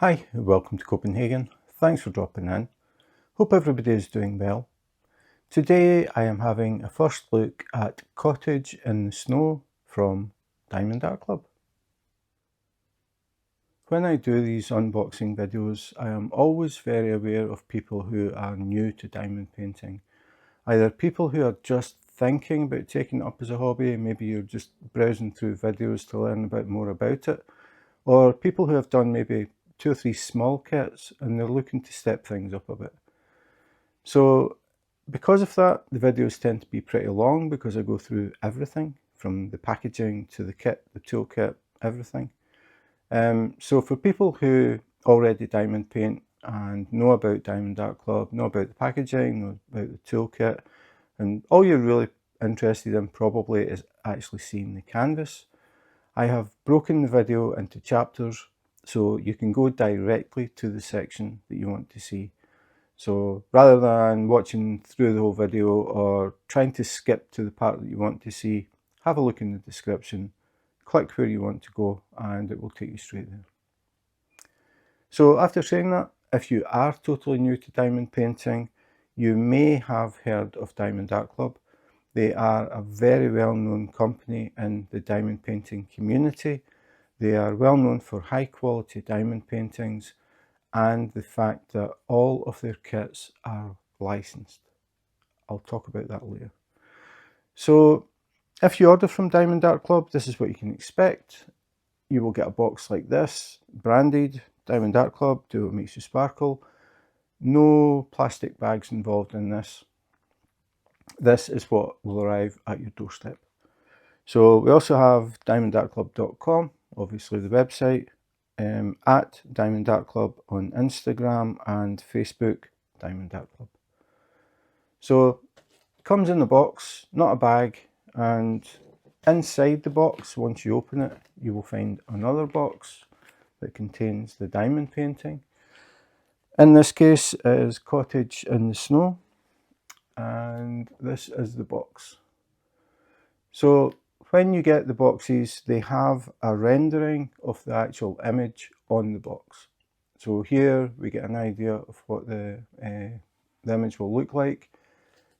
Hi, welcome to Copenhagen. Thanks for dropping in. Hope everybody is doing well. Today I am having a first look at Cottage in the Snow from Diamond Art Club. When I do these unboxing videos, I am always very aware of people who are new to diamond painting. Either people who are just thinking about taking it up as a hobby, maybe you're just browsing through videos to learn more about it, or people who have done maybe 2 or 3 small kits and they're looking to step things up a bit. So because of that, the videos tend to be pretty long because I go through everything from the packaging to the kit, the toolkit, everything. So for people who already diamond paint and know about Diamond Art Club, know about the packaging, know about the toolkit, and all you're really interested in probably is actually seeing the canvas, I have broken the video into chapters so you can go directly to the section that you want to see. So rather than watching through the whole video or trying to skip to the part that you want to see, have a look in the description, click where you want to go, and it will take you straight there. So after saying that, if you are totally new to diamond painting, you may have heard of Diamond Art Club. They are a very well-known company in the diamond painting community. They are well known for high quality diamond paintings and the fact that all of their kits are licensed. I'll talk about that later. So if you order from Diamond Art Club, this is what you can expect. You will get a box like this, branded Diamond Art Club, do what makes you sparkle. No plastic bags involved in this. This is what will arrive at your doorstep. So we also have diamondartclub.com, obviously the website, at Diamond Art Club on Instagram and Facebook, Diamond Art Club. So it comes in the box, not a bag, and inside the box, once you open it, you will find another box that contains the diamond painting. In this case, it is Cottage in the Snow, and this is the box. So when you get the boxes, they have a rendering of the actual image on the box. So here we get an idea of what the image will look like.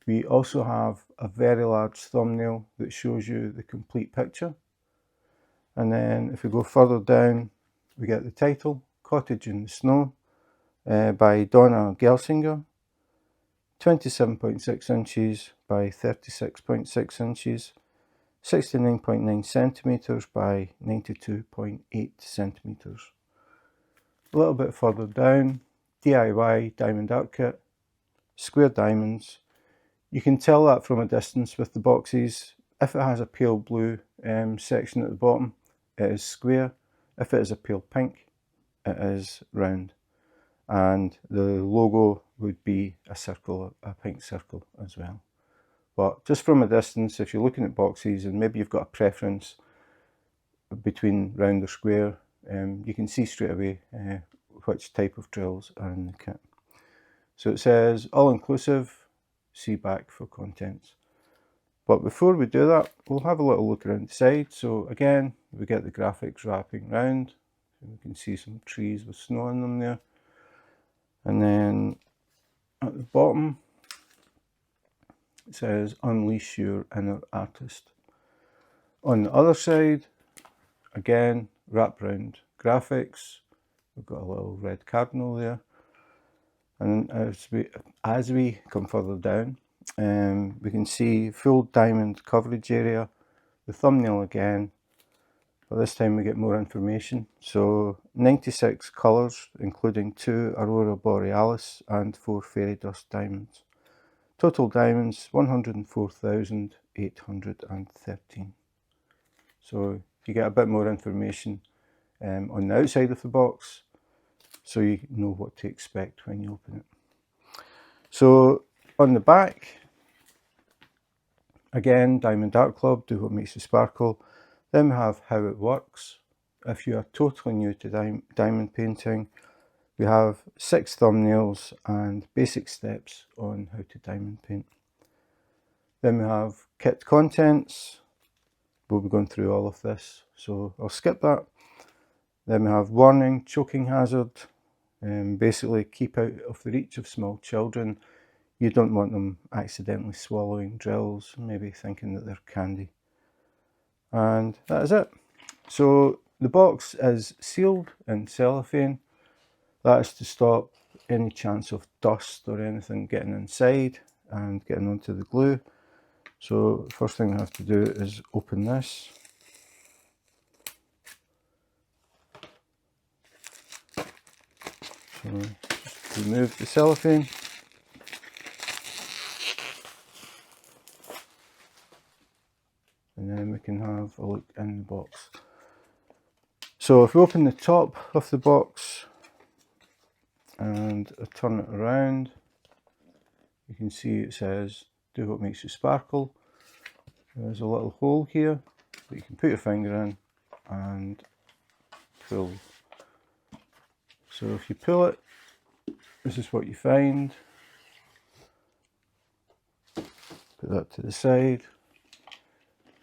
We also have a very large thumbnail that shows you the complete picture. And then if we go further down, we get the title, Cottage in the Snow, by Dona Gelsinger, 27.6 inches by 36.6 inches. 69.9 centimeters by 92.8 centimeters. A little bit further down, DIY diamond art kit, square diamonds. You can tell that from a distance with the boxes. If it has a pale blue section at the bottom, it is square. If it is a pale pink, it is round. And the logo would be a circle, a pink circle as well. But just from a distance, if you're looking at boxes and maybe you've got a preference between round or square, you can see straight away which type of drills are in the kit. So it says all-inclusive, see back for contents. But before we do that, we'll have a little look around the side. So again, we get the graphics wrapping round. We can see some trees with snow on them there. And then at the bottom, it says unleash your inner artist. On the other side, again, wrap round graphics. We've got a little red cardinal there. And as we come further down, we can see full diamond coverage area, the thumbnail again, but this time we get more information. So 96 colours, including 2 Aurora Borealis and 4 fairy dust diamonds. Total diamonds 104,813. So you get a bit more information on the outside of the box, so you know what to expect when you open it. So on the back, again, Diamond Art Club, do what makes you sparkle. Then we have how it works. If you are totally new to diamond painting, we have 6 thumbnails and basic steps on how to diamond paint. Then we have kit contents. We'll be going through all of this, so I'll skip that. Then we have warning, choking hazard, Basically keep out of the reach of small children. You don't want them accidentally swallowing drills, maybe thinking that they're candy. And that is it. So the box is sealed in cellophane. That is to stop any chance of dust or anything getting inside and getting onto the glue. So first thing I have to do is open this. So just remove the cellophane. And then we can have a look in the box. So if we open the top of the box and I turn it around, you can see it says, "Do what makes you sparkle." There's a little hole here that you can put your finger in and pull. So if you pull it, this is what you find. Put that to the side.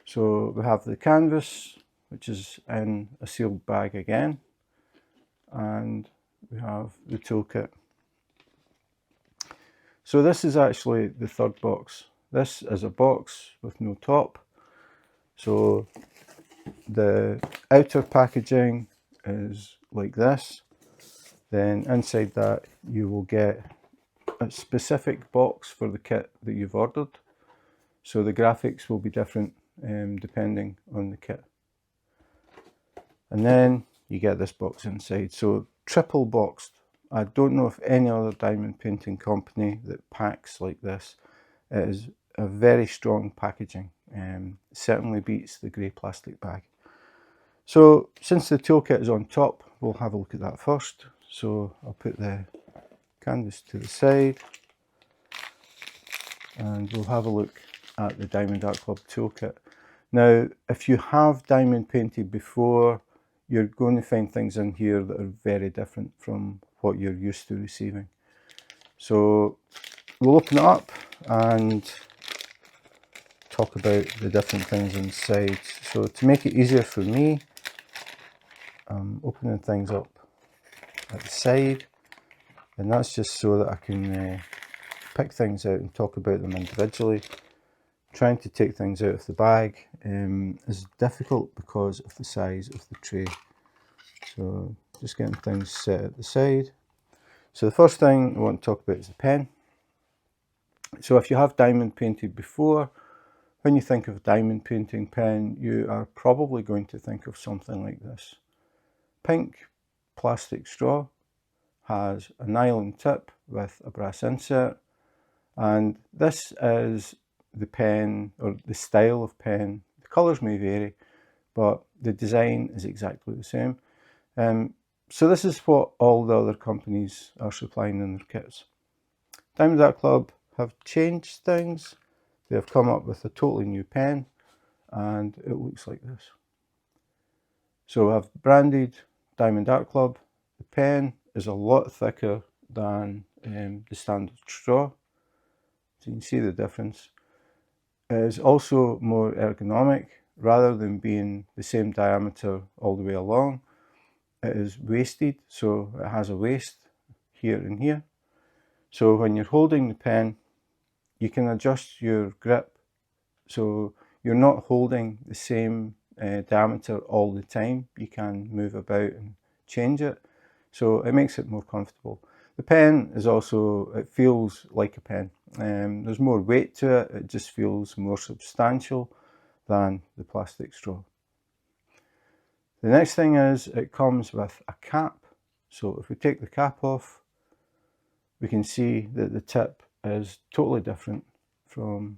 So we have the canvas, which is in a sealed bag again, and we have the toolkit. So this is actually the third box. This is a box with no top. So the outer packaging is like this. Then inside that you will get a specific box for the kit that you've ordered. So the graphics will be different depending on the kit. And then you get this box inside. So triple boxed. I don't know of any other diamond painting company that packs like this. It is a very strong packaging. Certainly beats the grey plastic bag. So since the toolkit is on top, we'll have a look at that first. So I'll put the canvas to the side and we'll have a look at the Diamond Art Club toolkit. Now, if you have diamond painted before, you're going to find things in here that are very different from what you're used to receiving. So we'll open it up and talk about the different things inside. So to make it easier for me, I'm opening things up at the side, and that's just so that I can pick things out and talk about them individually. Trying to take things out of the bag is difficult because of the size of the tray. So just getting things set at the side. So the first thing I want to talk about is the pen. So if you have diamond painted before, when you think of diamond painting pen, you are probably going to think of something like this. Pink plastic straw, has a nylon tip with a brass insert, and this is the pen, or the style of pen. The colours may vary, but the design is exactly the same. So this is what all the other companies are supplying in their kits. Diamond Art Club have changed things. They have come up with a totally new pen, and it looks like this. So I've branded Diamond Art Club. The pen is a lot thicker than the standard straw, so you can see the difference. It is also more ergonomic. Rather than being the same diameter all the way along, it is waisted, so it has a waist here and here. So when you're holding the pen, you can adjust your grip, so you're not holding the same diameter all the time. You can move about and change it, so it makes it more comfortable. The pen is also, it feels like a pen. There's more weight to it. It just feels more substantial than the plastic straw. The next thing is it comes with a cap. So if we take the cap off, we can see that the tip is totally different from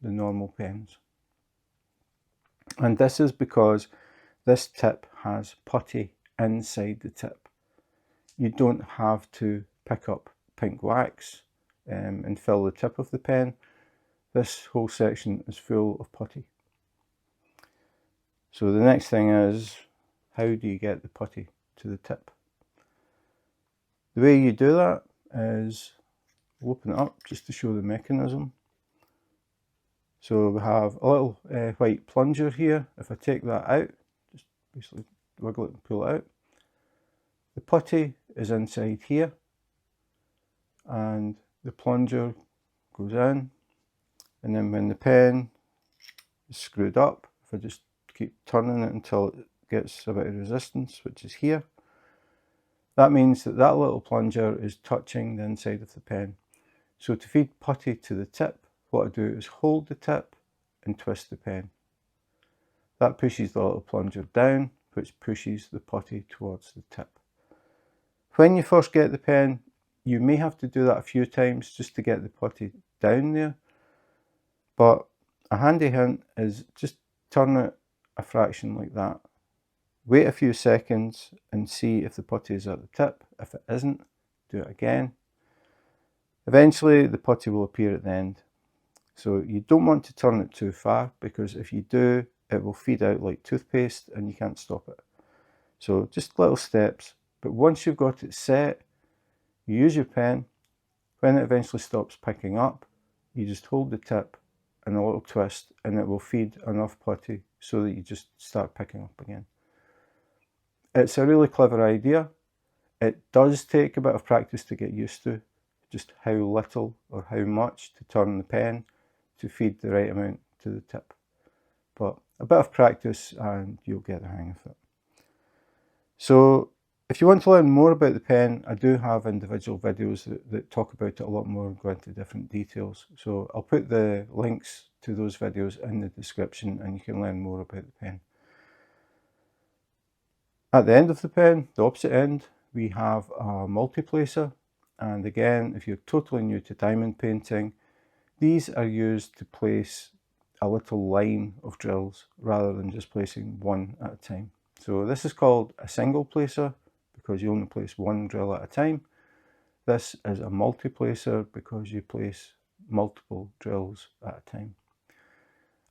the normal pens. And this is because this tip has putty inside the tip. You don't have to pick up pink wax and fill the tip of the pen. This whole section is full of putty. So the next thing is, how do you get the putty to the tip? The way you do that is, we'll open it up just to show the mechanism. So we have a little white plunger here. If I take that out, just basically wiggle it and pull it out, the putty is inside here, and the plunger goes in, and then when the pen is screwed up, if I just keep turning it until it gets a bit of resistance, which is here, that means that that little plunger is touching the inside of the pen. So to feed putty to the tip, what I do is hold the tip and twist the pen. That pushes the little plunger down, which pushes the putty towards the tip. When you first get the pen, you may have to do that a few times just to get the putty down there, but a handy hint is just turn it a fraction like that. Wait a few seconds and see if the putty is at the tip. If it isn't, do it again. Eventually the putty will appear at the end. So you don't want to turn it too far, because if you do, it will feed out like toothpaste and you can't stop it. So just little steps, but once you've got it set, you use your pen. When it eventually stops picking up, you just hold the tip and a little twist, and it will feed enough putty so that you just start picking up again. It's a really clever idea. It does take a bit of practice to get used to, just how little or how much to turn the pen to feed the right amount to the tip. But a bit of practice and you'll get the hang of it. So if you want to learn more about the pen, I do have individual videos that talk about it a lot more and go into different details. So I'll put the links to those videos in the description and you can learn more about the pen. At the end of the pen, the opposite end, we have a multi-placer. And again, if you're totally new to diamond painting, these are used to place a little line of drills rather than just placing one at a time. So this is called a single placer because you only place one drill at a time. This is a multi-placer because you place multiple drills at a time.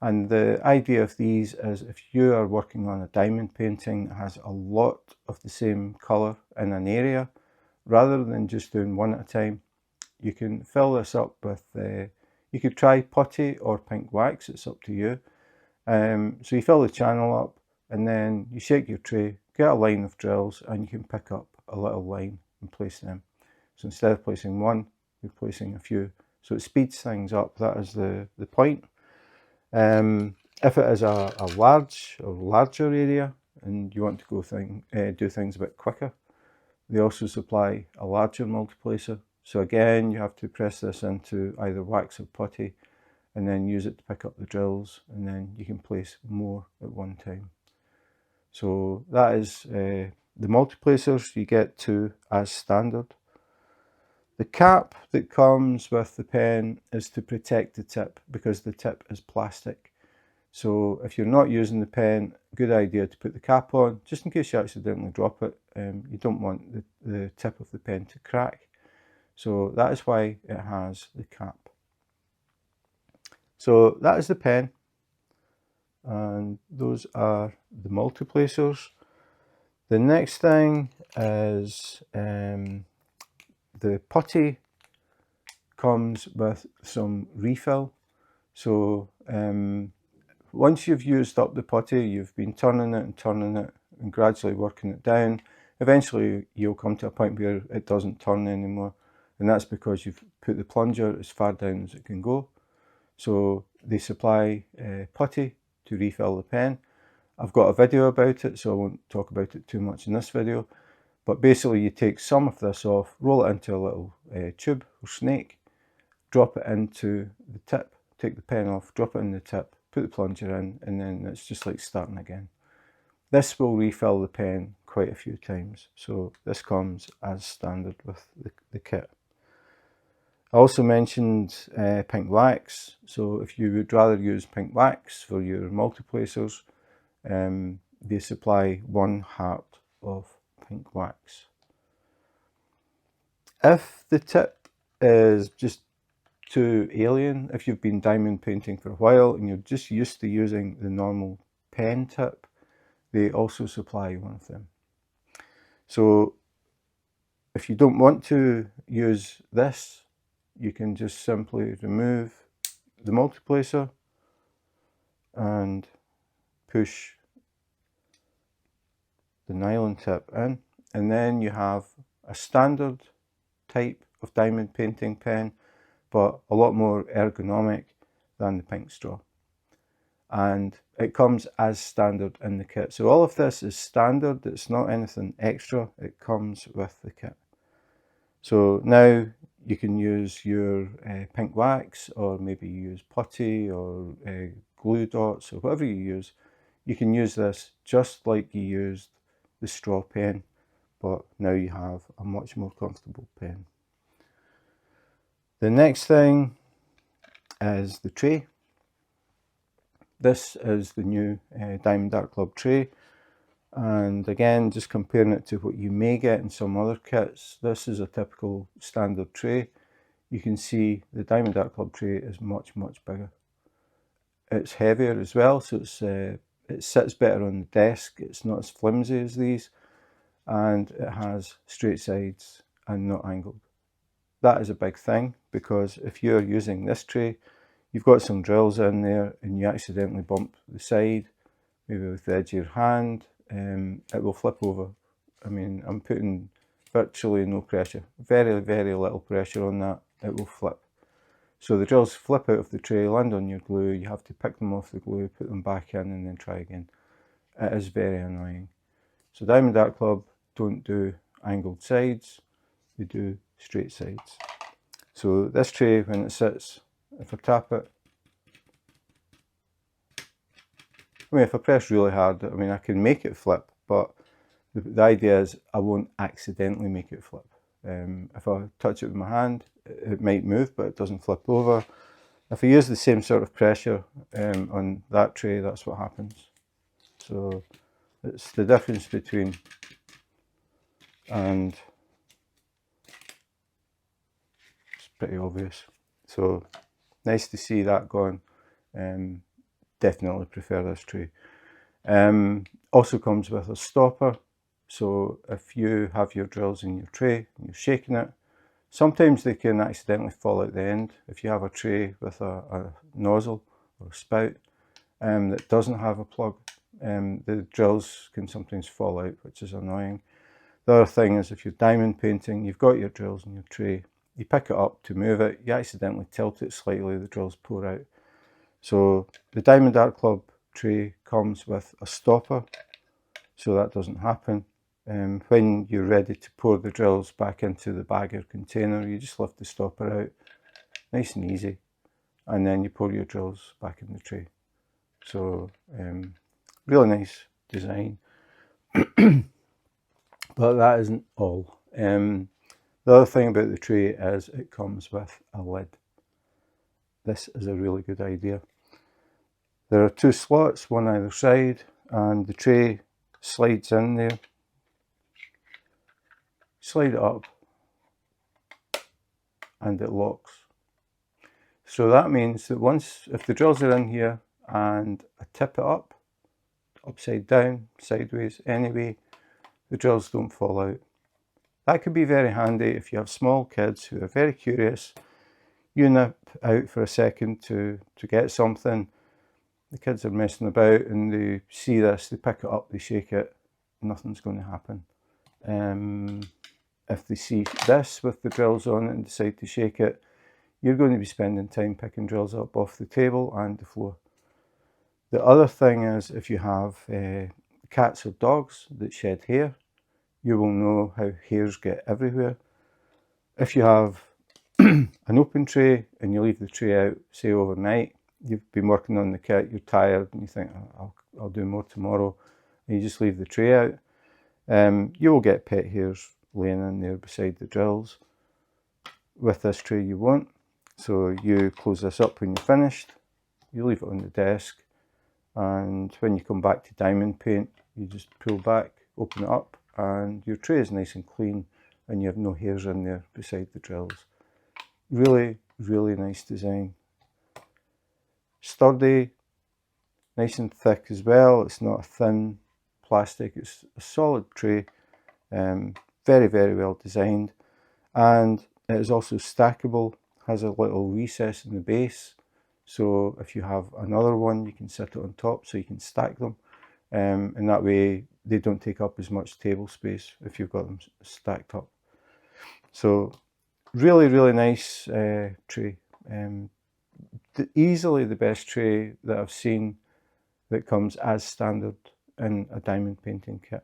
And the idea of these is if you are working on a diamond painting that has a lot of the same colour in an area, rather than just doing one at a time, you can fill this up with, you could try putty or pink wax, it's up to you. So you fill the channel up and then you shake your tray, get a line of drills, and you can pick up a little line and place them. So instead of placing one, you're placing a few. So it speeds things up, that is the point. If it is a large or larger area and you want to go do things a bit quicker, they also supply a larger multiplacer. So again, you have to press this into either wax or putty and then use it to pick up the drills, and then you can place more at one time. So that is the multiplacers. You get two as standard. The cap that comes with the pen is to protect the tip because the tip is plastic. So if you're not using the pen, good idea to put the cap on just in case you accidentally drop it. You don't want the tip of the pen to crack. So that is why it has the cap. So that is the pen, and those are the multiplacers. The next thing is the putty comes with some refill. So once you've used up the putty, you've been turning it and gradually working it down. Eventually you'll come to a point where it doesn't turn anymore, and that's because you've put the plunger as far down as it can go. So they supply putty to refill the pen. I've got a video about it, so I won't talk about it too much in this video. But basically you take some of this off, roll it into a little tube or snake, drop it into the tip, take the pen off, drop it in the tip, put the plunger in, and then it's just like starting again. This will refill the pen quite a few times, so this comes as standard with the kit. I also mentioned pink wax, so if you would rather use pink wax for your multiplacers, they supply 1 heart of pink wax. If the tip is just too alien, if you've been diamond painting for a while and you're just used to using the normal pen tip, they also supply one of them. So if you don't want to use this, you can just simply remove the multiplacer and push the nylon tip in, and then you have a standard type of diamond painting pen, but a lot more ergonomic than the pink straw. And it comes as standard in the kit. So all of this is standard, it's not anything extra, it comes with the kit. So now you can use your pink wax, or maybe use putty or glue dots or whatever you use. You can use this just like you used the straw pen, but now you have a much more comfortable pen. The next thing is the tray. This is the new Diamond Art Club tray, and again, just comparing it to what you may get in some other kits, this is a typical standard tray. You can see the Diamond Art Club tray is much bigger. It's heavier as well, so it sits better on the desk. It's not as flimsy as these, and it has straight sides and not angled. That is a big thing, because if you're using this tray, you've got some drills in there and you accidentally bump the side, maybe with the edge of your hand, it will flip over. I mean, I'm putting virtually no pressure, very little pressure on that, it will flip. So the drills flip out of the tray, land on your glue, you have to pick them off the glue, put them back in and then try again. It is very annoying. So Diamond Art Club don't do angled sides, they do straight sides. So this tray, when it sits, if I tap it, I mean, if I press really hard, I mean, I can make it flip, but the idea is I won't accidentally make it flip. If I touch it with my hand, it might move, but it doesn't flip over. If I use the same sort of pressure on that tray, that's what happens. So it's the difference between, and it's pretty obvious. So nice to see that gone. Definitely prefer this tray. Also comes with a stopper. So if you have your drills in your tray and you're shaking it, sometimes they can accidentally fall out the end. If you have a tray with a nozzle or a spout that doesn't have a plug, the drills can sometimes fall out, which is annoying. The other thing is, if you're diamond painting, you've got your drills in your tray, you pick it up to move it, you accidentally tilt it slightly, the drills pour out. So the Diamond Art Club tray comes with a stopper, so that doesn't happen. When you're ready to pour the drills back into the bag or container, you just lift the stopper out, nice and easy, and then you pour your drills back in the tray. So really nice design. But that isn't all. The other thing about the tray is it comes with a lid. This is a really good idea. There are two slots, one either side, and the tray slides in there. Slide it up and it locks. So that means that once, if the drills are in here and I tip it up, upside down, sideways, anyway, the drills don't fall out. That could be very handy if you have small kids who are very curious. You nip out for a second to get something, the kids are messing about and they see this, they pick it up, they shake it, nothing's going to happen. If they see this with the drills on it and decide to shake it, you're going to be spending time picking drills up off the table and the floor. The other thing is, if you have cats or dogs that shed hair, you will know how hairs get everywhere. If you have an open tray and you leave the tray out, say overnight, you've been working on the kit, you're tired and you think, oh, I'll do more tomorrow, and you just leave the tray out, you will get pet hairs laying in there beside the drills. With this tray you won't. So you close this up when you're finished, you leave it on the desk, and when you come back to diamond paint, you just pull back, open it up, and your tray is nice and clean and you have no hairs in there beside the drills. Really nice design. Sturdy, nice and thick as well. It's not a thin plastic, it's a solid tray. Very well designed, and it is also stackable, has a little recess in the base, so if you have another one you can sit it on top so you can stack them, and that way they don't take up as much table space if you've got them stacked up. So really, really nice tray. Easily the best tray that I've seen that comes as standard in a diamond painting kit.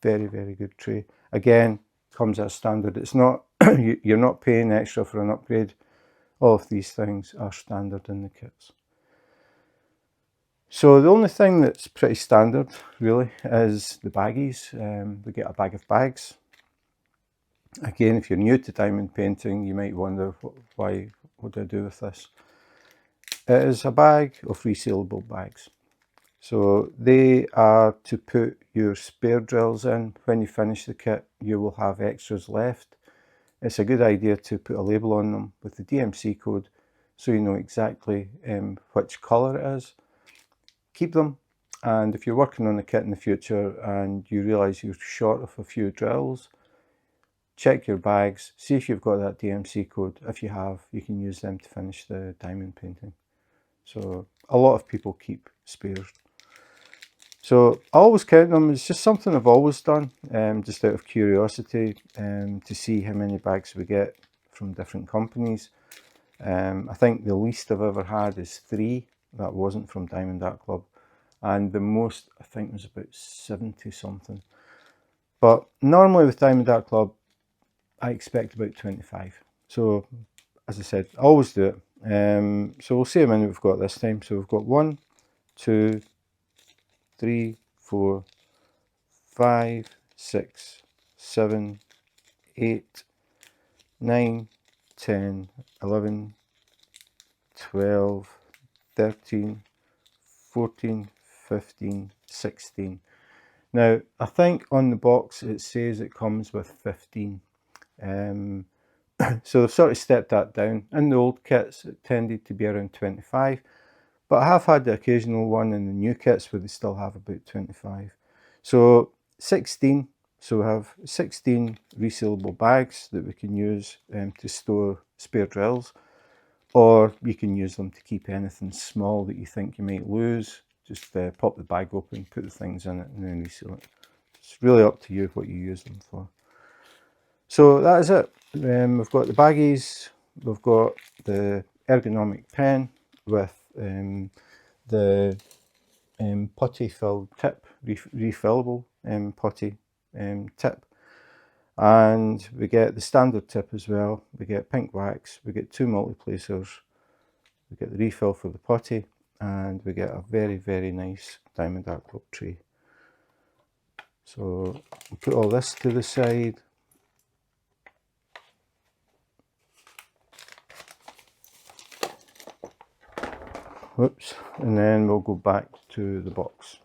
Very, very good tray. Again, comes as standard. It's not, you're not paying extra for an upgrade. All of these things are standard in the kits. So the only thing that's pretty standard, really, is the baggies. We get a bag of bags. Again, if you're new to diamond painting, you might wonder, what do I do with this? It is a bag of resealable bags. So they are to put your spare drills in. When you finish the kit, you will have extras left. It's a good idea to put a label on them with the DMC code so you know exactly which colour it is. Keep them, and if you're working on a kit in the future and you realise you're short of a few drills, check your bags, see if you've got that DMC code. If you have, you can use them to finish the diamond painting. So a lot of people keep spares. So I always count them. It's just something I've always done, just out of curiosity, to see how many bags we get from different companies. I think the least I've ever had is 3. That wasn't from Diamond Art Club. And the most, I think, was about 70 something. But normally with Diamond Art Club, I expect about 25. So, as I said, I always do it. So we'll see how many we've got this time. So we've got 1, 2, 3, 4, 5, 6, 7, 8, 9, 10, 11, 12, 13, 14, 15, 16. Now, I think on the box it says it comes with 15. So they've sort of stepped that down. In the old kits, it tended to be around 25. But I have had the occasional one in the new kits where they still have about 25. So 16. So we have 16 resealable bags that we can use to store spare drills. Or you can use them to keep anything small that you think you might lose. Just pop the bag open, put the things in it, and then reseal it. It's really up to you what you use them for. So that is it. We've got the baggies, we've got the ergonomic pen with the putty filled tip, refillable putty tip. And we get the standard tip as well. We get pink wax, we get 2 multi-placers, we get the refill for the putty, and we get a very, very nice Diamond Art Club tray. So we'll put all this to the side. Whoops, and then we'll go back to the box.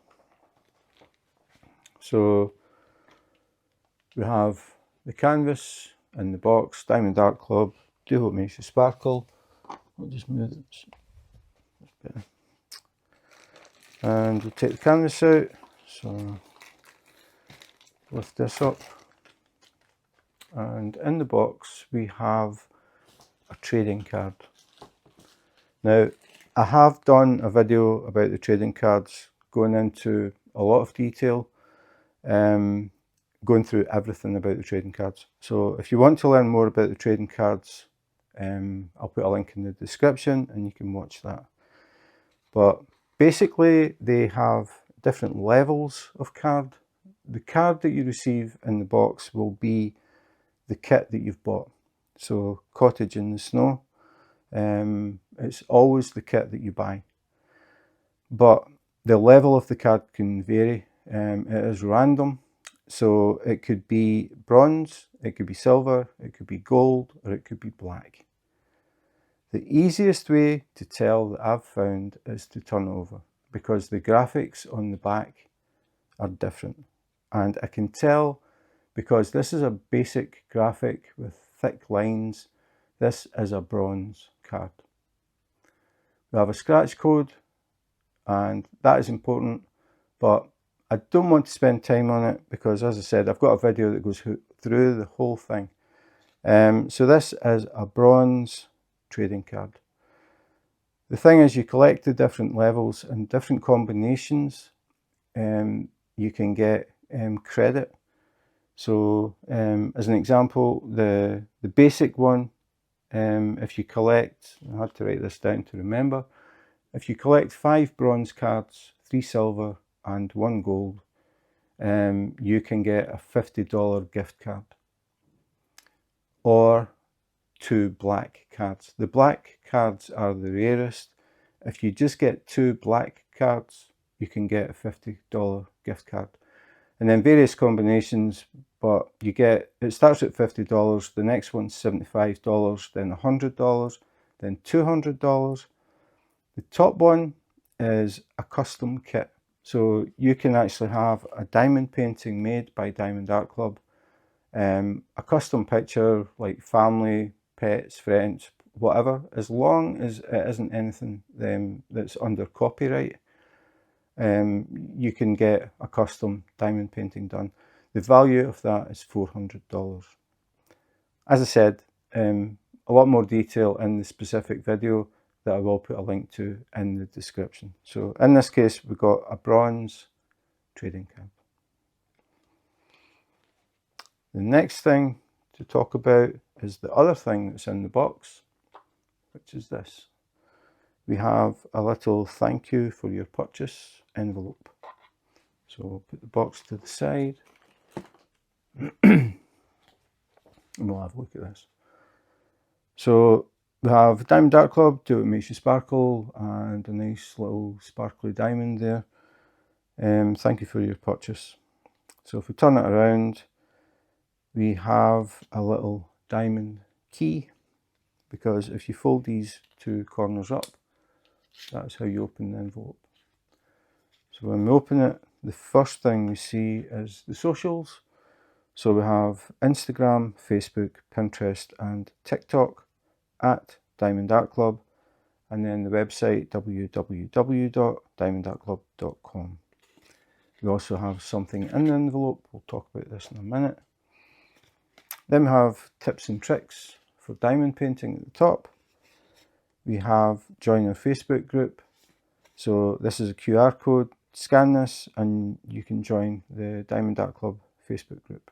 So we have the canvas in the box, Diamond Art Club, do what makes you sparkle. I'll just move it. And we'll take the canvas out. So lift this up. And in the box we have a trading card. Now, I have done a video about the trading cards, going into a lot of detail, going through everything about the trading cards. So if you want to learn more about the trading cards, I'll put a link in the description and you can watch that. But basically they have different levels of card. The card that you receive in the box will be the kit that you've bought. So Cottage in the Snow, it's always the kit that you buy. But the level of the card can vary. It is random. So it could be bronze, it could be silver, it could be gold, or it could be black. The easiest way to tell that I've found is to turn over, because the graphics on the back are different. And I can tell because this is a basic graphic with thick lines. This is a bronze card. We have a scratch code, and that is important, but I don't want to spend time on it because, as I said, I've got a video that goes through the whole thing. So this is a bronze trading card. The thing is, you collect the different levels and different combinations. You can get credit So as an example, the basic one, if you collect, I had to write this down to remember, if you collect 5 bronze cards, 3 silver and 1 gold, you can get a $50 gift card or 2 black cards. The black cards are the rarest. If you just get 2 black cards, you can get a $50 gift card. And then various combinations, but you get, it starts at $50, the next one's $75, then $100, then $200. The top one is a custom kit. So you can actually have a diamond painting made by Diamond Art Club, a custom picture like family, pets, friends, whatever, as long as it isn't anything that's under copyright. You can get a custom diamond painting done. The value of that is $400. As I said, a lot more detail in the specific video that I will put a link to in the description. So in this case, we've got a bronze trading card. The next thing to talk about is the other thing that's in the box, which is this. We have a little thank you for your purchase envelope. So we'll put the box to the side and we'll have a look at this. So we have Diamond Art Club, do what makes you sparkle, and a nice little sparkly diamond there. Thank you for your purchase. So if we turn it around, we have a little diamond key, because if you fold these 2 corners up, that's how you open the envelope. So when we open it, the first thing we see is the socials. So we have Instagram, Facebook, Pinterest and TikTok at Diamond Art Club, and then the website www.diamondartclub.com. We also have something in the envelope, we'll talk about this in a minute. Then we have tips and tricks for diamond painting at the top. We have join our Facebook group. So this is a QR code, scan this and you can join the Diamond Art Club Facebook group.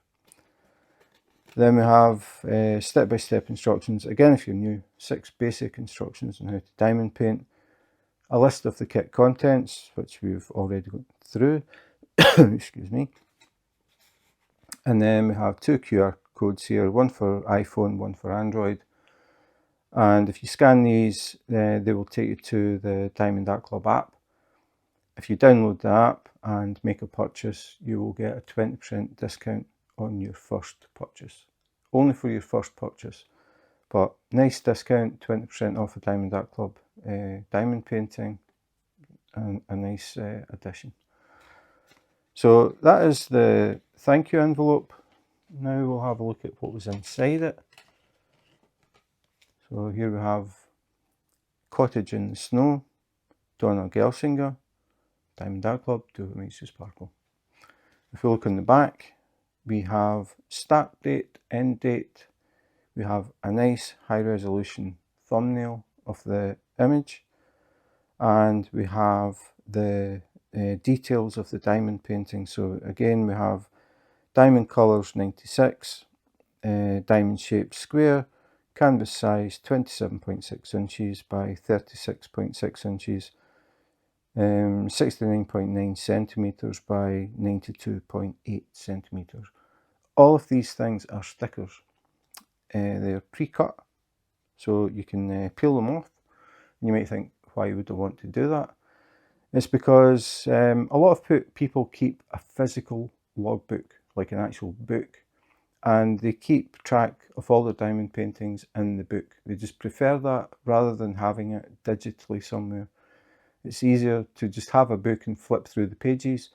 Then we have step-by-step instructions. Again, if you're new, 6 basic instructions on how to diamond paint. A list of the kit contents, which we've already gone through. Excuse me. And then we have 2 QR codes here, one for iPhone, one for Android. And if you scan these, they will take you to the Diamond Art Club app. If you download the app and make a purchase, you will get a 20% discount on your first purchase. Only for your first purchase. But nice discount, 20% off a Diamond Art Club diamond painting, and a nice addition. So that is the thank you envelope. Now we'll have a look at what was inside it. So here we have Cottage in the Snow, Dona Gelsinger, Diamond Art Club, do what makes you sparkle. If we look on the back, we have start date, end date. We have a nice high resolution thumbnail of the image, and we have the details of the diamond painting. So again, we have diamond colors 96, diamond shape square, canvas size 27.6 inches by 36.6 inches, 69.9 centimeters by 92.8 centimeters. All of these things are stickers. They're pre-cut, so you can peel them off. You might think, why would I want to do that? It's because a lot of people keep a physical logbook, like an actual book, and they keep track of all their diamond paintings in the book. They just prefer that rather than having it digitally somewhere. It's easier to just have a book and flip through the pages,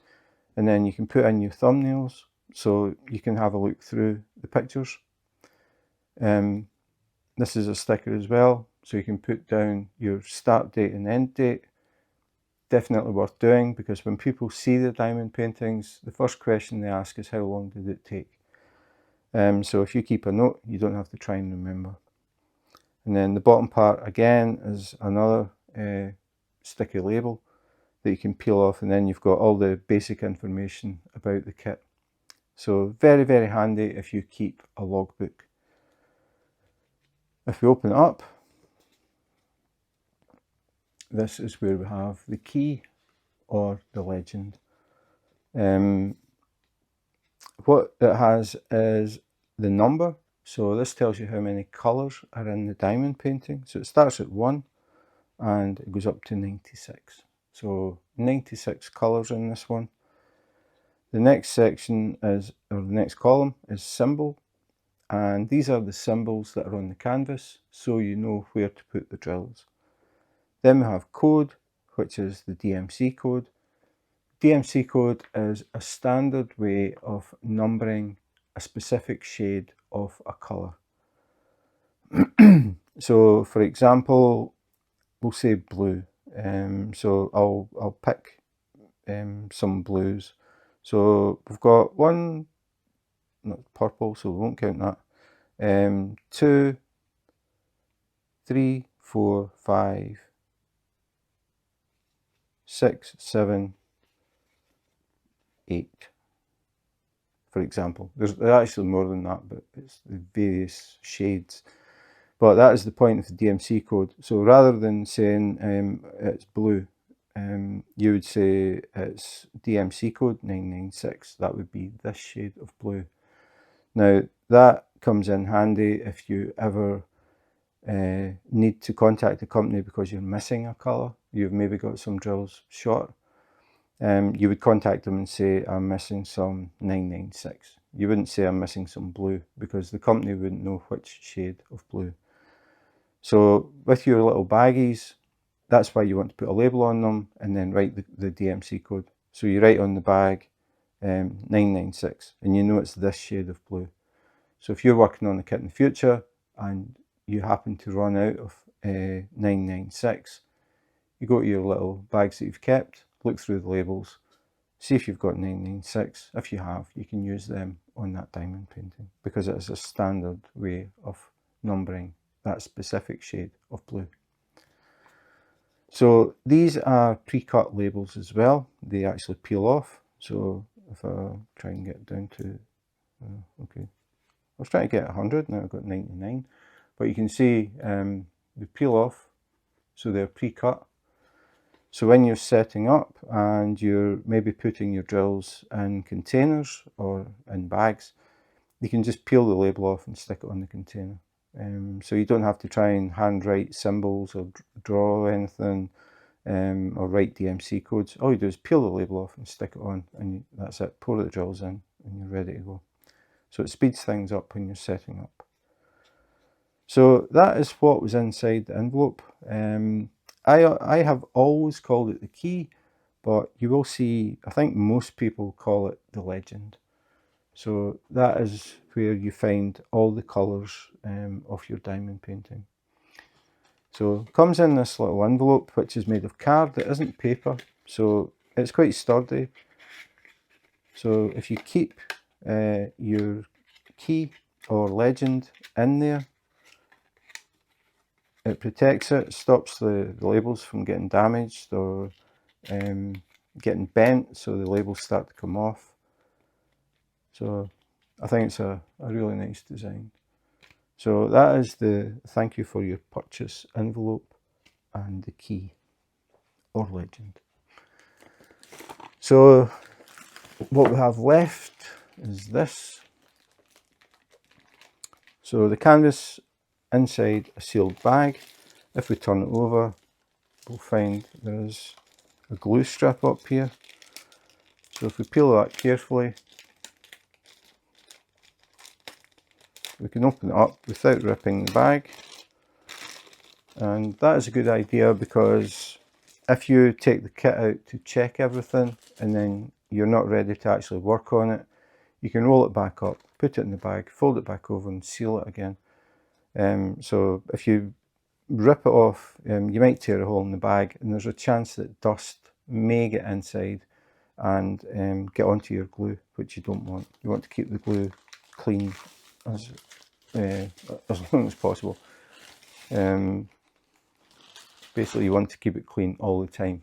and then you can put in your thumbnails so you can have a look through the pictures. This is a sticker as well, so you can put down your start date and end date. Definitely worth doing, because when people see the diamond paintings, the first question they ask is how long did it take? So if you keep a note, you don't have to try and remember. And then the bottom part again is another sticky label that you can peel off, and then you've got all the basic information about the kit. So very, very handy if you keep a logbook. If we open it up, this is where we have the key or the legend. What it has is the number. So this tells you how many colours are in the diamond painting. So it starts at 1 and it goes up to 96. So 96 colours in this one. The next section is, or the next column is symbol. And these are the symbols that are on the canvas, so you know where to put the drills. Then we have code, which is the DMC code. DMC code is a standard way of numbering a specific shade of a colour. So for example, we'll say blue. So I'll pick some blues. So we've got one, not purple, so we won't count that. 2, 3, 4, 5, 6, 7, 8, for example. There's actually more than that, but it's the various shades. But that is the point of the DMC code. So rather than saying it's blue, you would say it's DMC code 996. That would be this shade of blue. Now that comes in handy if you ever need to contact the company because you're missing a colour. You've maybe got some drills short. You would contact them and say, I'm missing some 996. You wouldn't say I'm missing some blue because the company wouldn't know which shade of blue. So with your little baggies, that's why you want to put a label on them and then write the DMC code. So you write on the bag 996 and you know it's this shade of blue. So if you're working on a kit in the future and you happen to run out of 996, you go to your little bags that you've kept, look through the labels, see if you've got 996. If you have, you can use them on that diamond painting because it is a standard way of numbering that specific shade of blue. So these are pre-cut labels as well. They actually peel off. So if I try and get down to, okay, I was trying to get 100, now I've got 99. But you can see they peel off, so they're pre-cut. So when you're setting up and you're maybe putting your drills in containers or in bags, you can just peel the label off and stick it on the container. So you don't have to try and handwrite symbols or draw anything or write DMC codes. All you do is peel the label off and stick it on, and that's it. Pour the drills in and you're ready to go. So it speeds things up when you're setting up. So that is what was inside the envelope. I have always called it the key, but you will see, I think most people call it the legend. So that is where you find all the colours of your diamond painting. So it comes in this little envelope, which is made of card. It isn't paper, so it's quite sturdy. So if you keep your key or legend in there, it protects it, stops the labels from getting damaged or getting bent, so the labels start to come off. So I think it's a really nice design. So that is the thank you for your purchase envelope and the key or legend. So what we have left is this. So the canvas inside a sealed bag. If we turn it over, we'll find there's a glue strip up here. So if we peel that carefully, we can open it up without ripping the bag. And that is a good idea because if you take the kit out to check everything and then you're not ready to actually work on it, you can roll it back up, put it in the bag, fold it back over and seal it again. So if you rip it off, you might tear a hole in the bag and there's a chance that dust may get inside and get onto your glue, which you don't want. You want to keep the glue clean as long as possible. Basically you want to keep it clean all the time.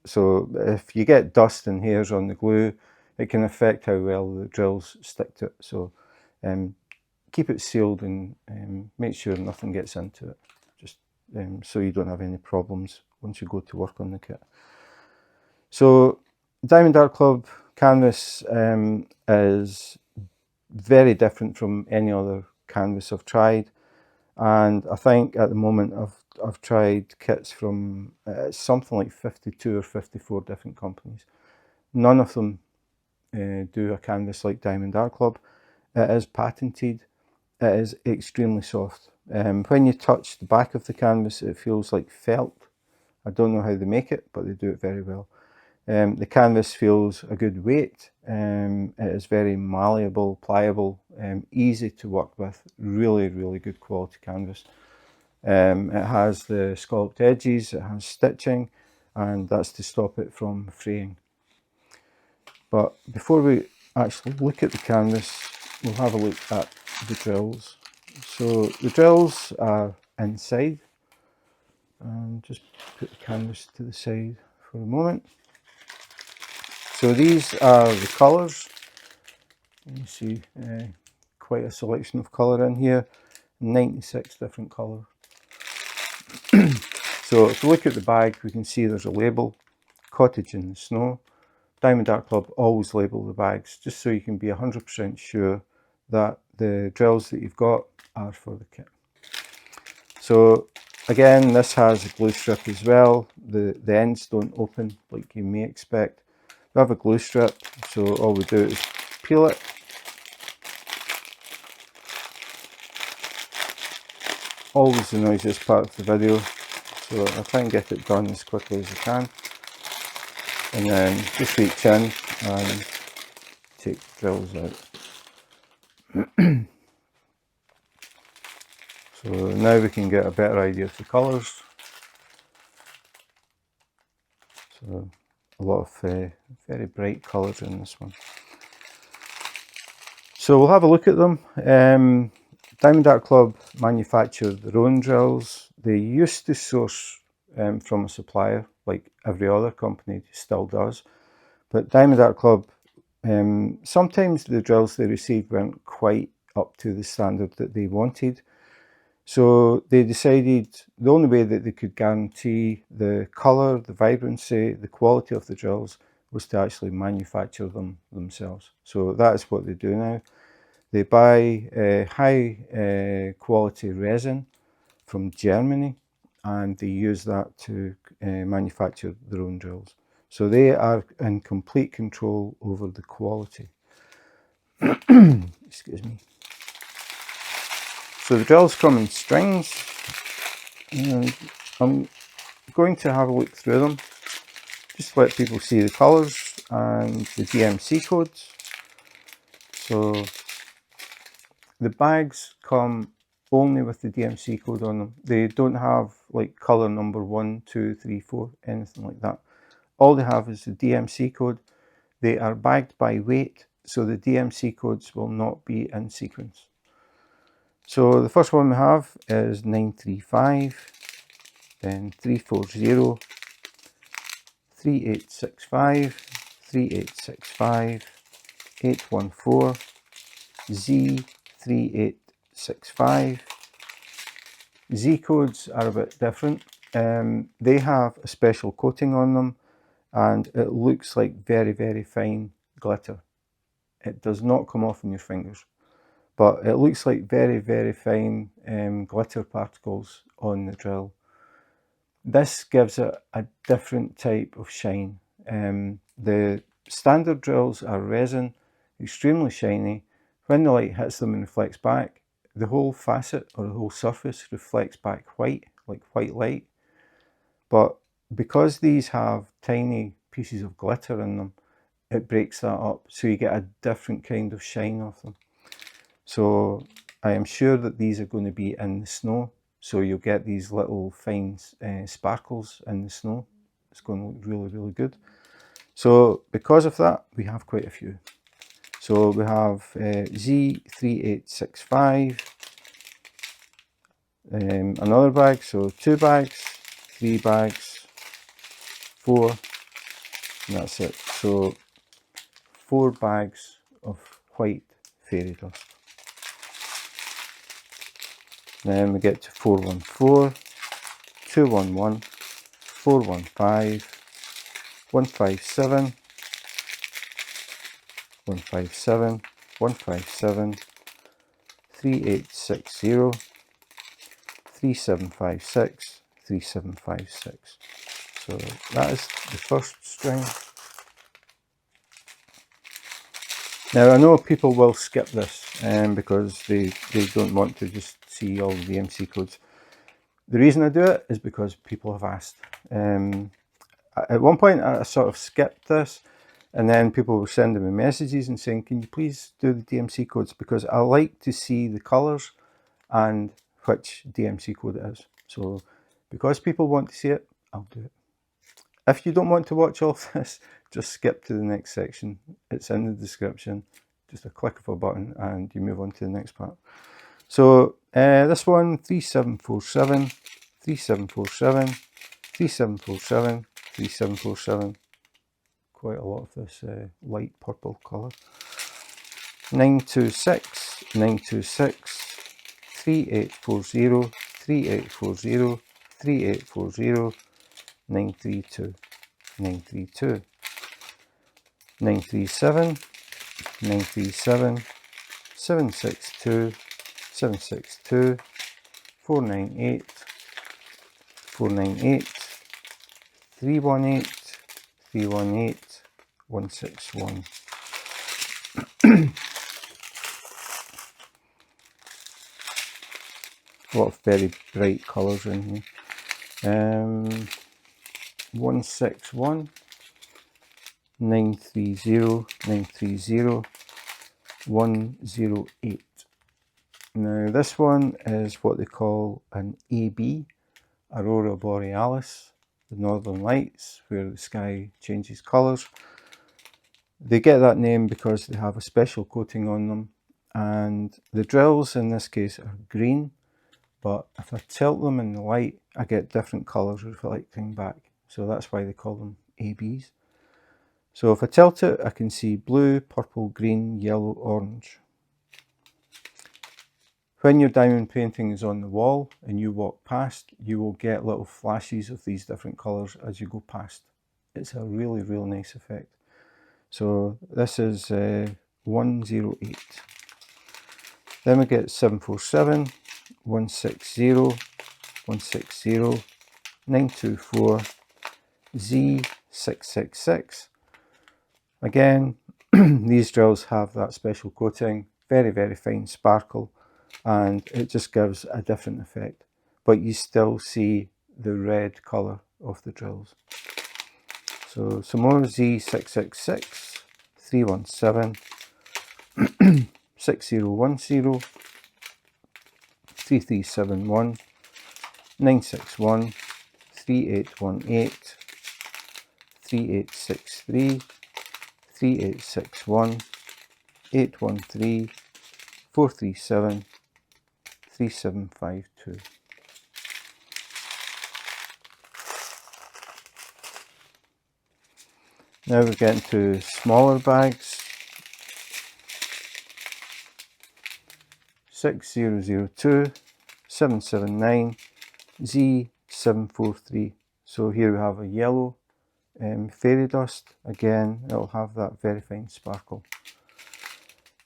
So if you get dust and hairs on the glue, it can affect how well the drills stick to it. So keep it sealed and make sure nothing gets into it, just so you don't have any problems once you go to work on the kit. So Diamond Art Club canvas is very different from any other canvas I've tried, and I think at the moment I've tried kits from something like 52 or 54 different companies. None of them do a canvas like Diamond Art Club. It is patented. It is extremely soft. When you touch the back of the canvas, it feels like felt. I don't know how they make it, but they do it very well. The canvas feels a good weight. It is very malleable, pliable, easy to work with. Really, really good quality canvas. It has the scalloped edges, it has stitching, and that's to stop it from fraying. But before we actually look at the canvas, we'll have a look at the drills. So the drills are inside, and just put the canvas to the side for a moment. So these are the colours. You see quite a selection of colour in here, 96 different colours. So if we look at the bag, we can see there's a label, Cottage in the Snow. Diamond Art Club always label the bags, just so you can be 100% sure that the drills that you've got are for the kit. So again, this has a glue strip as well. The ends don't open like you may expect. We have a glue strip, so all we do is peel it. Always the noisiest part of the video, so I'll try and get it done as quickly as I can. And then just reach in and take the drills out. So now we can get a better idea of the colours. So a lot of very bright colours in this one. So we'll have a look at them. Diamond Art Club manufacture their own drills. They used to source from a supplier, like every other company still does. But Diamond Art Club, sometimes the drills they received weren't quite up to the standard that they wanted. So they decided the only way that they could guarantee the colour, the vibrancy, the quality of the drills was to actually manufacture them themselves. So that is what they do now. They buy high quality resin from Germany, and they use that to manufacture their own drills. So they are in complete control over the quality. Excuse me. So the drills come in strings, and I'm going to have a look through them, just to let people see the colours and the DMC codes. So the bags come only with the DMC code on them. They don't have like colour number 1, 2, 3, 4, anything like that. All they have is the DMC code. They are bagged by weight, so the DMC codes will not be in sequence. So the first one we have is 935, then 340, 3865, 3865, 814, Z3865. Z codes are a bit different. They have a special coating on them, and it looks like very, very fine glitter. It does not come off in your fingers, but it looks like very, very fine glitter particles on the drill. This gives it a different type of shine. The standard drills are resin, extremely shiny. When the light hits them and reflects back, the whole facet or the whole surface reflects back white, like white light. But because these have tiny pieces of glitter in them, it breaks that up, so you get a different kind of shine off them. So I am sure that these are going to be in the snow, so you'll get these little fine sparkles in the snow. It's going to look really, really good. So because of that, we have quite a few. So we have Z3865, another bag, so 2 bags, 3 bags, 4, and that's it. So 4 bags of white fairy dust. Then we get to 414, 211, 415, 157, 157, 157, 3860, 3756, 3756. So that is the first string. Now I know people will skip this because they don't want to just see all the DMC codes. The reason I do it is because people have asked. At one point I sort of skipped this, and then people were sending me messages and saying, can you please do the DMC codes, because I like to see the colours and which DMC code it is. So because people want to see it, I'll do it. If you don't want to watch all of this, just skip to the next section. It's in the description. Just a click of a button and you move on to the next part. So this one, 3747, 3747, 3747, 3747. Quite a lot of this light purple colour. 926, 926, 3840, 3840, 3840, 932, 932, 937, 937, 762, 762, 498, 498, 318, 318, 161. A lot of very bright colours in here. 161, 930, 930, 108. Now this one is what they call an AB, Aurora Borealis, the Northern Lights, where the sky changes colours. They get that name because they have a special coating on them, and the drills in this case are green, but if I tilt them in the light I get different colours reflecting back, so that's why they call them ABs. So if I tilt it I can see blue, purple, green, yellow, orange. When your diamond painting is on the wall and you walk past, you will get little flashes of these different colours as you go past. It's a really nice effect. So this is 108. Then we get 747, 160, 160, 924, Z666. Again, these drills have that special coating, very fine sparkle, and it just gives a different effect, but you still see the red colour of the drills. So some more Z666, 317, 6010, 3371, 961, 3818, 3863, 3861, 813, 437, 3752. Now we're getting to smaller bags. 6002, 779, Z743. So here we have a yellow fairy dust. Again, it'll have that very fine sparkle.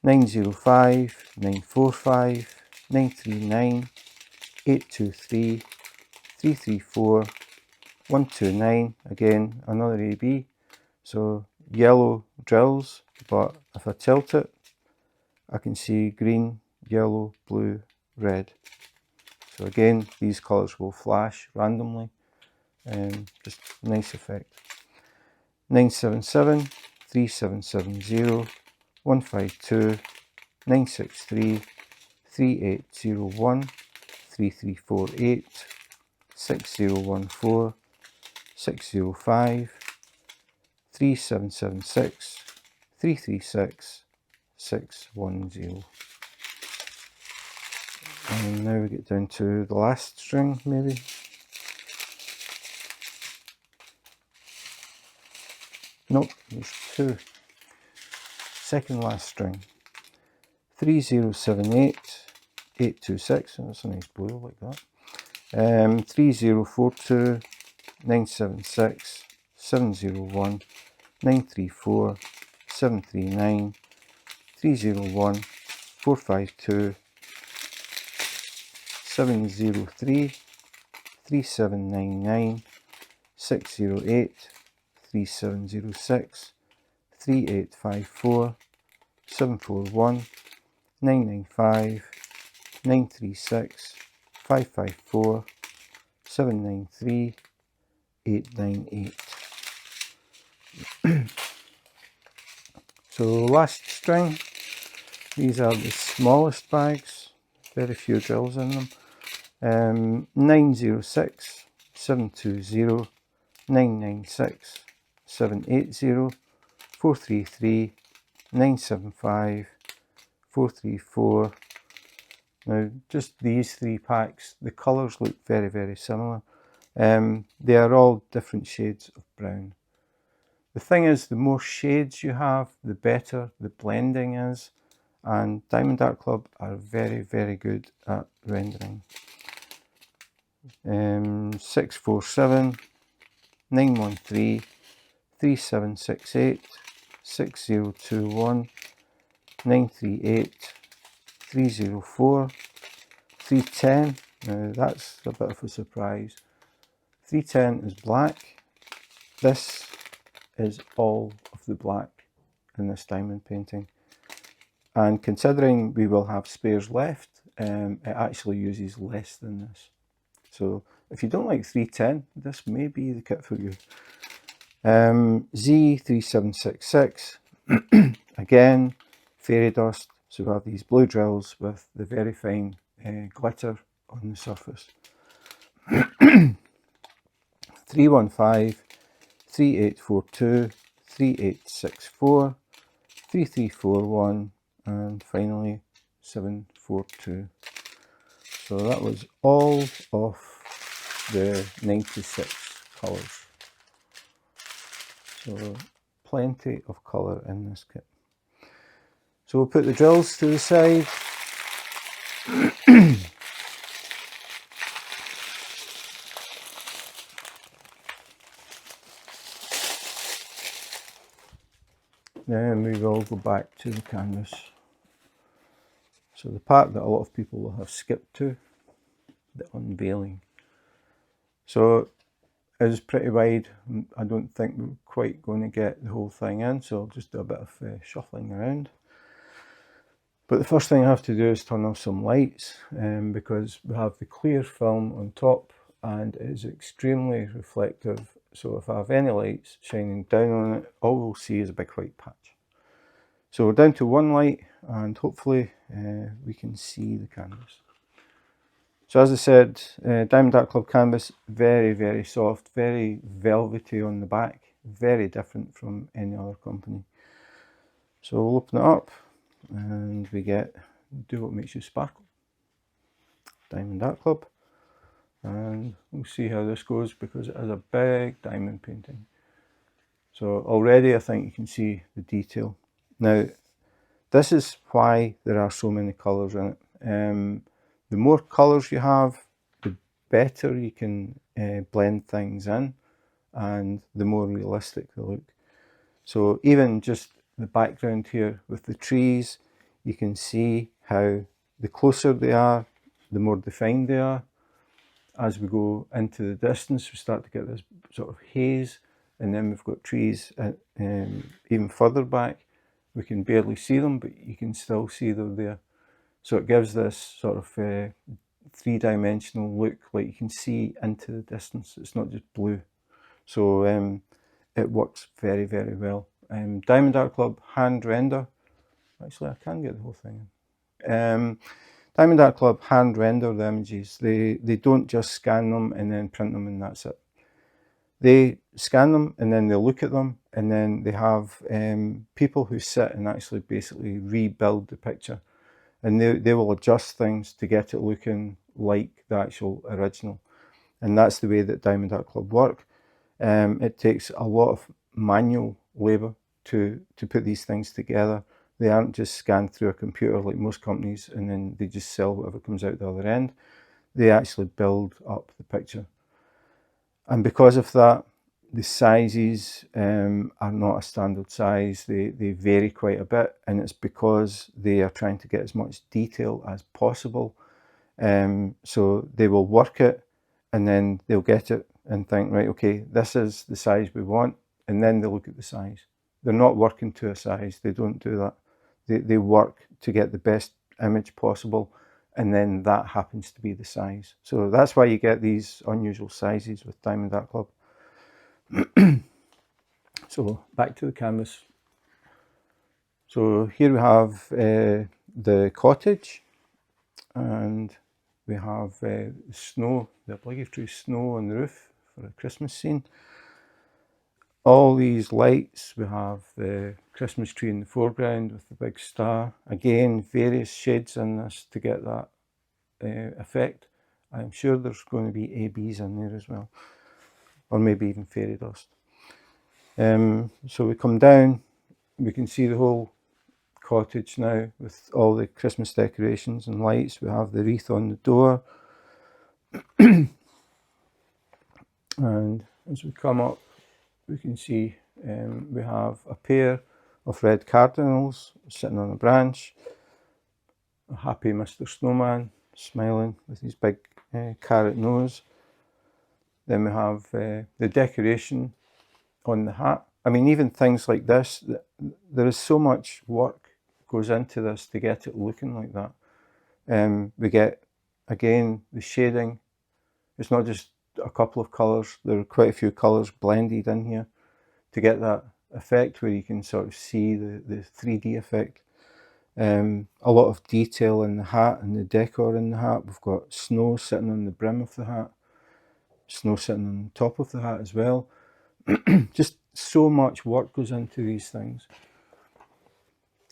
905, 945, 939, 823, 334, 129. Again, another AB. So yellow drills, but if I tilt it, I can see green, yellow, blue, red. So again, these colours will flash randomly, just nice effect. 977, 3770, 152, 963, 3801, 3348, 6014, 605, 3776, 336, 610. And now we get down to the last string, maybe. Nope, there's two. second last string, 3078 826, and that's a nice blue like that. 3042 976 701 934 739 301 452 703 3799 608 3706 3854 741 995 936 554 793 898. So last string, these are the smallest bags, very few drills in them. 906 720 996 780 433 975 434. Now just these three packs, the colours look very, very similar. They are all different shades of brown. The thing is, the more shades you have, the better the blending is, and Diamond Art Club are very, very good at rendering. 647 913 3768 6021 938 304 310. Now that's a bit of a surprise. 310 is black. This is all of the black in this diamond painting, and considering we will have spares left, it actually uses less than this. So if you don't like 310, this may be the kit for you. Z3766, again, fairy dust. So we have these blue drills with the very fine glitter on the surface. 315, 3842, 3864, 3341, and finally 742. So that was all of the 96 colours. So plenty of colour in this kit. So we'll put the drills to the side. Then we will go back to the canvas. So the part that a lot of people will have skipped to, the unveiling. So it is pretty wide. I don't think we're quite going to get the whole thing in, so I'll just do a bit of shuffling around. But the first thing I have to do is turn off some lights, because we have the clear film on top and it is extremely reflective. So if I have any lights shining down on it, all we'll see is a big white patch. So we're down to one light, and hopefully we can see the canvas. So as I said, Diamond Art Club canvas, very, very soft, very velvety on the back, very different from any other company. So we'll open it up and we get Do What Makes You Sparkle, Diamond Art Club. And we'll see how this goes, because it is a big diamond painting. So already I think you can see the detail. Now, this is why there are so many colours in it. The more colours you have, the better you can blend things in, and the more realistic they look. So even just the background here with the trees, you can see how the closer they are, the more defined they are. As we go into the distance, we start to get this sort of haze, and then we've got trees even further back. We can barely see them, but you can still see they're there. So it gives this sort of three-dimensional look, like you can see into the distance. It's not just blue. So it works very, very well. Diamond Art Club hand render. Actually, I can get the whole thing in. Diamond Art Club hand render the images. They don't just scan them and then print them and that's it. They scan them and then they look at them, and then they have people who sit and actually basically rebuild the picture, and they will adjust things to get it looking like the actual original. And that's the way that Diamond Art Club work. It takes a lot of manual labour to put these things together. They aren't just scanned through a computer like most companies and then they just sell whatever comes out the other end. They actually build up the picture. And because of that, the sizes are not a standard size. They vary quite a bit, and it's because they are trying to get as much detail as possible. So they will work it and then they'll get it and think, right, okay, this is the size we want, and then they look at the size. They're not working to a size. They don't do that. They work to get the best image possible, and then that happens to be the size. So that's why you get these unusual sizes with Diamond Art Club. So back to the canvas. So here we have the cottage, and we have snow, the obligatory snow on the roof for a Christmas scene. All these lights, we have the Christmas tree in the foreground with the big star. Again, various shades in this to get that effect. I'm sure there's going to be ABs in there as well, or maybe even fairy dust. So we come down, we can see the whole cottage now with all the Christmas decorations and lights. We have the wreath on the door. And as we come up, we can see we have a pair of red cardinals sitting on a branch. A happy Mr. Snowman smiling with his big carrot nose. Then we have the decoration on the hat. I mean, even things like this, there is so much work goes into this to get it looking like that. We get, again, the shading. It's not just a couple of colours. There are quite a few colours blended in here to get that effect where you can sort of see the 3D effect. A lot of detail in the hat and the decor in the hat. We've got snow sitting on the brim of the hat, snow sitting on the top of the hat as well. Just so much work goes into these things.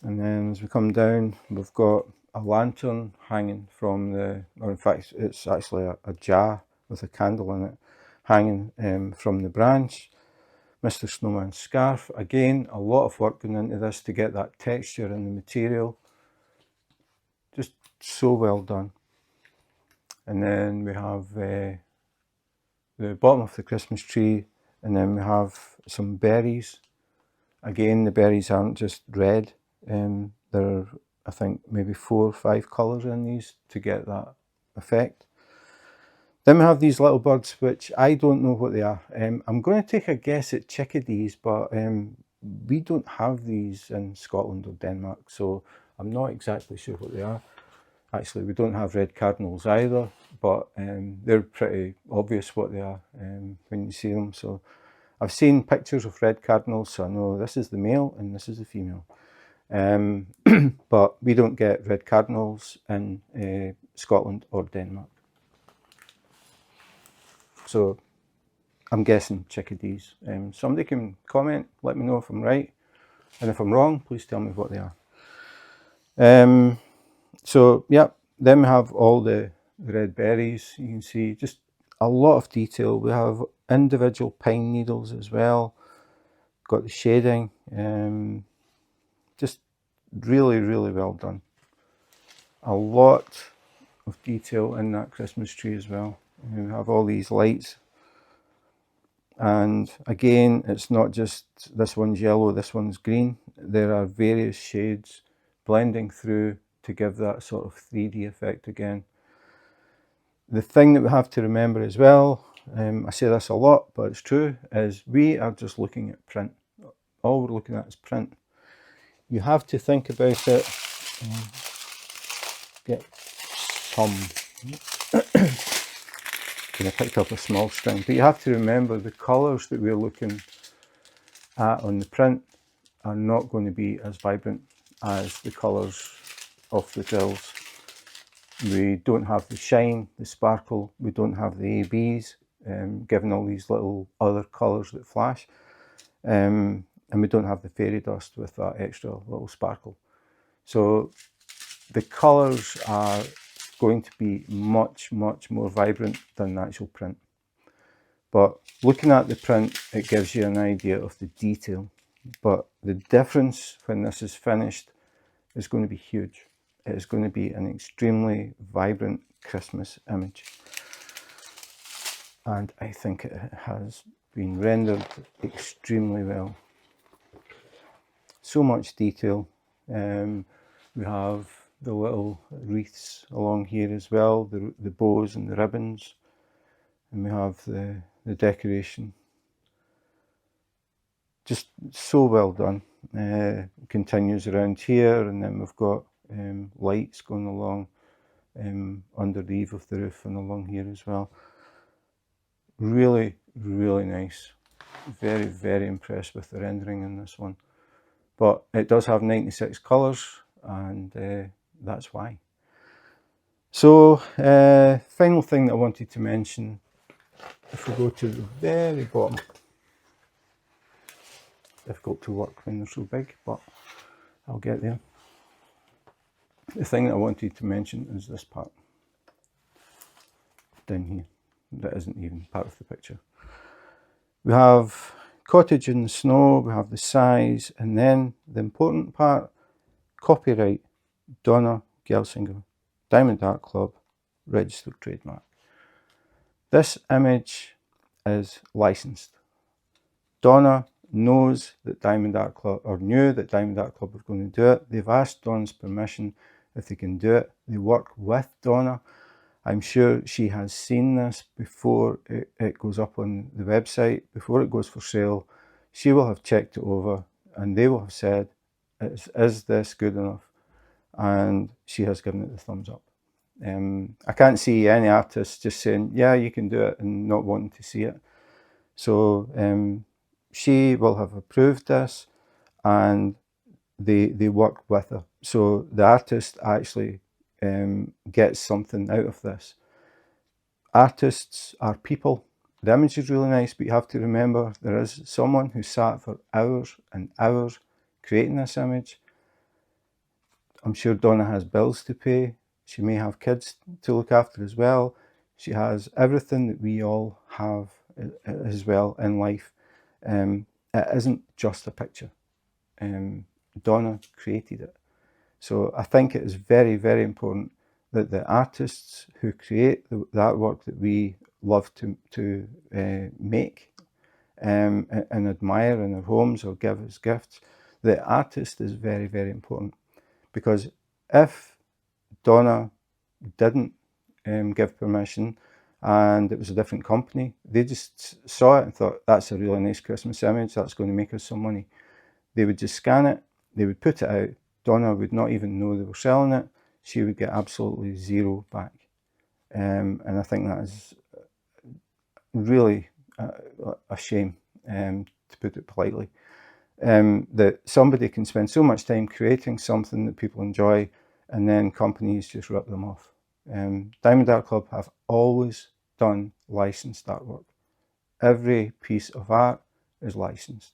And then as we come down, we've got a lantern hanging from the, or in fact it's actually a jar with a candle in it, hanging from the branch. Mr. Snowman's scarf, again, a lot of work going into this to get that texture in the material. Just so well done. And then we have the bottom of the Christmas tree, and then we have some berries. Again, the berries aren't just red. There are, I think, maybe 4 or 5 colours in these to get that effect. Then we have these little birds, which I don't know what they are. I'm going to take a guess at chickadees, but we don't have these in Scotland or Denmark, so I'm not exactly sure what they are. Actually, we don't have red cardinals either, but they're pretty obvious what they are when you see them. So I've seen pictures of red cardinals, so I know this is the male and this is the female. But we don't get red cardinals in Scotland or Denmark. So I'm guessing chickadees. Somebody can comment, let me know if I'm right, and if I'm wrong, please tell me what they are. So yeah, then we have all the red berries. You can see just a lot of detail. We have individual pine needles as well. Got the shading. Just really, really well done. A lot of detail in that Christmas tree as well. And we have all these lights. And again, it's not just this one's yellow, this one's green. There are various shades blending through to give that sort of 3D effect again. The thing that we have to remember as well, I say this a lot, but it's true, is we are just looking at print. All we're looking at is print. You have to think about it. Get some. I picked up a small string, but you have to remember the colours that we're looking at on the print are not going to be as vibrant as the colours of the drills. We don't have the shine, the sparkle, we don't have the ABs, given all these little other colours that flash, and we don't have the fairy dust with that extra little sparkle. So the colours are going to be much, much more vibrant than the actual print. But looking at the print, it gives you an idea of the detail. But the difference when this is finished is going to be huge. It is going to be an extremely vibrant Christmas image. And I think it has been rendered extremely well. So much detail. We have the little wreaths along here as well, the bows and the ribbons, and we have the decoration. Just so well done. Continues around here, and then we've got lights going along under the eave of the roof and along here as well. Really, really nice. Very, very impressed with the rendering in this one. But it does have 96 colours, and that's why. So, final thing that I wanted to mention, if we go to the very bottom, difficult to work when they're so big, but I'll get there. The thing that I wanted to mention is this part down here that isn't even part of the picture. We have Cottage in the Snow, we have the size, and then the important part, copyright, Dona, Gelsinger, Diamond Art Club, registered trademark. This image is licensed. Dona knows that Diamond Art Club, or knew that Diamond Art Club was going to do it. They've asked Dona's permission if they can do it. They work with Dona. I'm sure she has seen this before it goes up on the website, before it goes for sale. She will have checked it over and they will have said, is this good enough? And she has given it the thumbs up. I can't see any artist just saying, yeah, you can do it, and not wanting to see it. So she will have approved this, and they work with her. So the artist actually gets something out of this. Artists are people. The image is really nice, but you have to remember there is someone who sat for hours and hours creating this image. I'm sure Dona has bills to pay. She may have kids to look after as well. She has everything that we all have as well in life. It isn't just a picture. Dona created it. So I think it is very, very important that the artists who create the artwork that we love to make and admire in our homes or give as gifts, the artist is very, very important. Because if Dona didn't give permission and it was a different company, they just saw it and thought, that's a really nice Christmas image, that's going to make us some money. They would just scan it, they would put it out, Dona would not even know they were selling it, she would get absolutely zero back. And I think that is really a shame, to put it politely. That somebody can spend so much time creating something that people enjoy and then companies just rip them off. Diamond Art Club have always done licensed artwork. Every piece of art is licensed.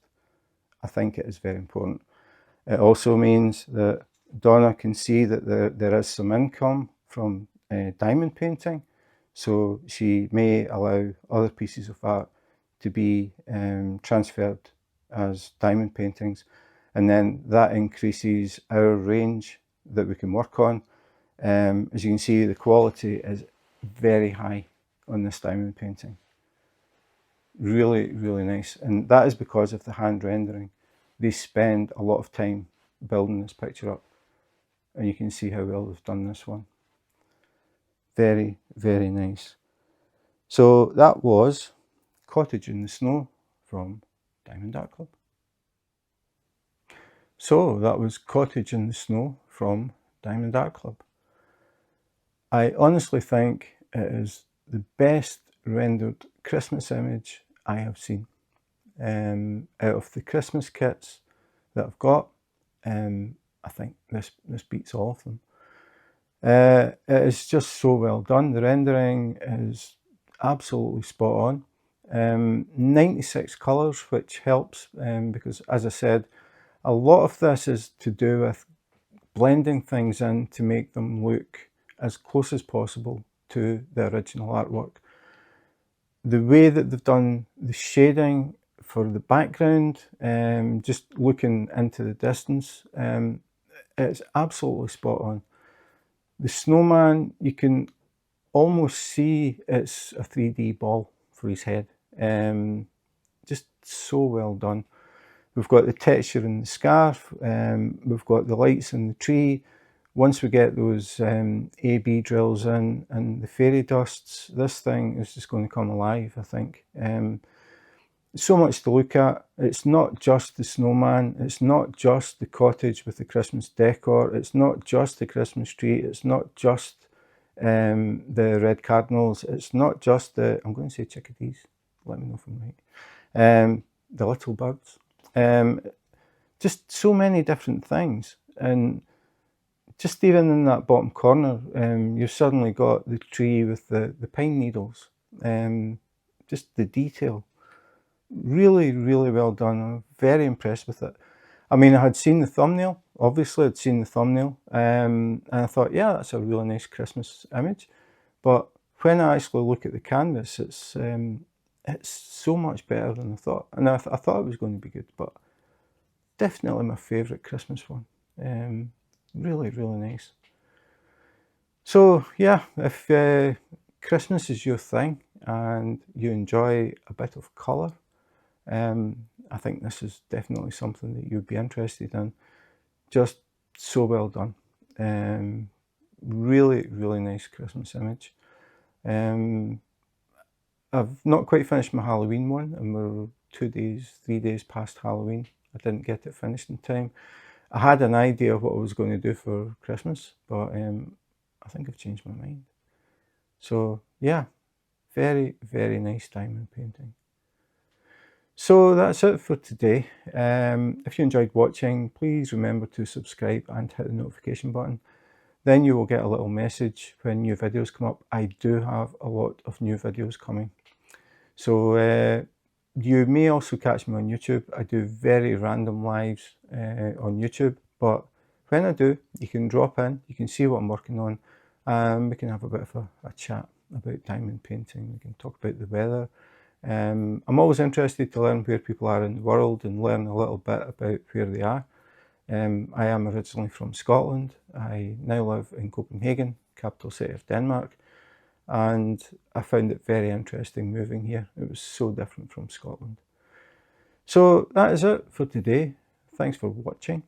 I think it is very important. It also means that Dona can see that there is some income from diamond painting, so she may allow other pieces of art to be transferred as diamond paintings, and then that increases our range that we can work on. As you can see, the quality is very high on this diamond painting. Really, really nice, and that is because of the hand rendering. They spend a lot of time building this picture up, and you can see how well they've done this one. Very, very nice. So that was Cottage in the Snow from Diamond Art Club. So that was Cottage in the Snow from Diamond Art Club. I honestly think it is the best rendered Christmas image I have seen. Out of the Christmas kits that I've got, I think this beats all of them. It is just so well done. The rendering is absolutely spot on. 96 colours, which helps because, as I said, a lot of this is to do with blending things in to make them look as close as possible to the original artwork. The way that they've done the shading for the background, just looking into the distance, it's absolutely spot on. The snowman, you can almost see it's a 3D ball for his head. Just so well done. We've got the texture in the scarf, we've got the lights in the tree. Once we get those A-B drills in and the fairy dusts, this thing is just going to come alive, I think. So much to look at. It's not just the snowman, it's not just the cottage with the Christmas decor, it's not just the Christmas tree, it's not just the red cardinals, it's not just the, I'm going to say chickadees, let me know if I'm right, the little birds. Just so many different things. And just even in that bottom corner, you've suddenly got the tree with the pine needles. Just the detail. Really, really well done. I'm very impressed with it. I mean, I had seen the thumbnail. Obviously, I'd seen the thumbnail. And I thought, yeah, that's a really nice Christmas image. But when I actually look at the canvas, it's so much better than I thought. And I thought it was going to be good, but definitely my favourite Christmas one. Really, really nice. So yeah, if Christmas is your thing and you enjoy a bit of colour, I think this is definitely something that you'd be interested in. Just so well done. Really, really nice Christmas image. I've not quite finished my Halloween one, and we're 2 days, 3 days past Halloween. I didn't get it finished in time. I had an idea of what I was going to do for Christmas, but I think I've changed my mind. So yeah, very, very nice diamond painting. So that's it for today. If you enjoyed watching, please remember to subscribe and hit the notification button. Then you will get a little message when new videos come up. I do have a lot of new videos coming. So you may also catch me on YouTube. I do very random lives on YouTube, but when I do, you can drop in, you can see what I'm working on, and we can have a bit of a chat about diamond painting. We can talk about the weather. I'm always interested to learn where people are in the world and learn a little bit about where they are. I am originally from Scotland. I now live in Copenhagen, capital city of Denmark. And I found it very interesting moving here. It was so different from Scotland. So that is it for today. Thanks for watching,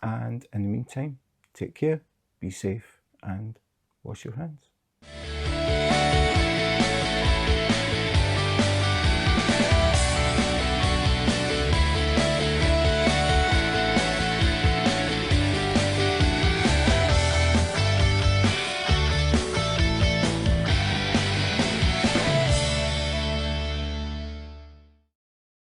and in the meantime, take care, be safe, and wash your hands.